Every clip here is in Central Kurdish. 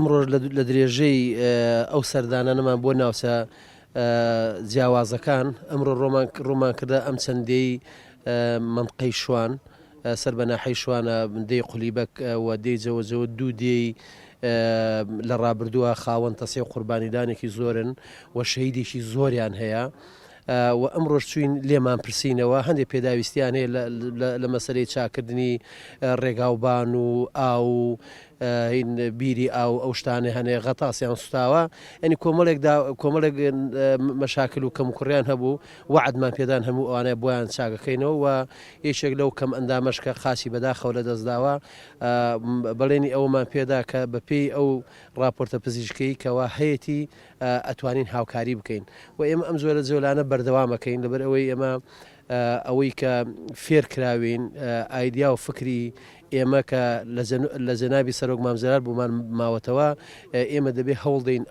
ئەمڕۆ لە درێژەی ئەو سەردانانەمان بۆ ناوچە جیاوازەکان ئەمڕۆ ڕۆمان کردە ئەم چەندەی منطقەی شوان سەر بە ناحەی شوانە دەی قوليبەک و دەی جەوەجەوە دوو دێی لە ڕابردووە خاوەن تەسێ و قوربانیدانێکی زۆرن و شەهیدێکی زۆریان هەیە و ئەمڕۆژ چوین لێمان پرسیینەوە هەندێک پێداویستیان هەیە لە مەسەرەی چاکردنی ڕێگاوبان و ئاو بیری ئەو شتانە هەنێ غەتاسیان سوتاوە ئەنی کۆمەڵێک مەشاکل و کەم کوڕیان هەبوو وعدمان پێدان هەموو ئەوانەیە بۆیان چاکەکەینەوە و یەکێک لەو کەم ئەندامەشکە خاچی بەداخەوە لە دەستداوە بەڵێنی ئەومان پێدا کە بەپێی ئەو راپۆرتە پزیشکیی کەوا هەیەی ئەتوانین هاوکاری بکەین و ئێمە ئەم زۆرە جۆلانە بەردەوامەکەین لەبەر ئەوەی ئێمە ئەوەی کە فێرکراوین ئایدیا و فکری ئێمە کە لە جەنابی سەرۆک مامزەرار بوومان ماوەتەوە ئێمە دەبێ هەوڵدەین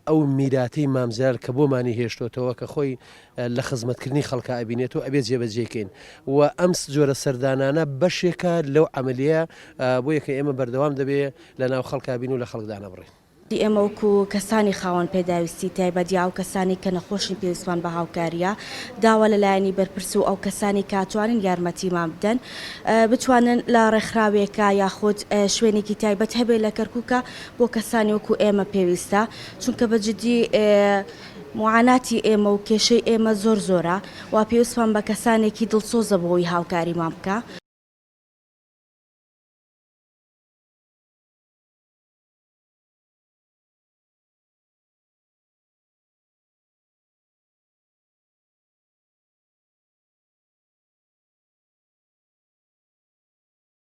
ئەو میراتەی مامزەرار کە بۆمانی هێشتۆتەوە کە خۆی لە خزمەتکردنی خەڵکە ئەبینێتەوە ئەبێت جێبەجێکەین و ئەم جۆرە سەردانانە بەشێکە لەو عملیە بۆ یەکە ئێمە بەردەوام دەبێ لە ناو خەڵکە بین و لە خەڵکدانە بڕێن. ئێمە وەکو کەسانی خاوەن پێداویستی تایبەتی ئەو کەسانی کە نەخۆشی پێویستمان بە هاوکاریە داوا لەلایەنی بەرپرس و ئەو کەسانی کاتوانن یارمەتیمان بدەن بتوانن لە ڕێکخراوێکە یاخود شوێنێکی تایبەت هەبێ لە کەرکووکە بۆ کەسانی وەکو ئێمە پێویستە چونکە بەجددی معاناتی ئێمە و کێشەی ئێمە زۆرە و پێویستمان بە کەسانێکی دڵسۆزە بۆی هاوکاریمان بکە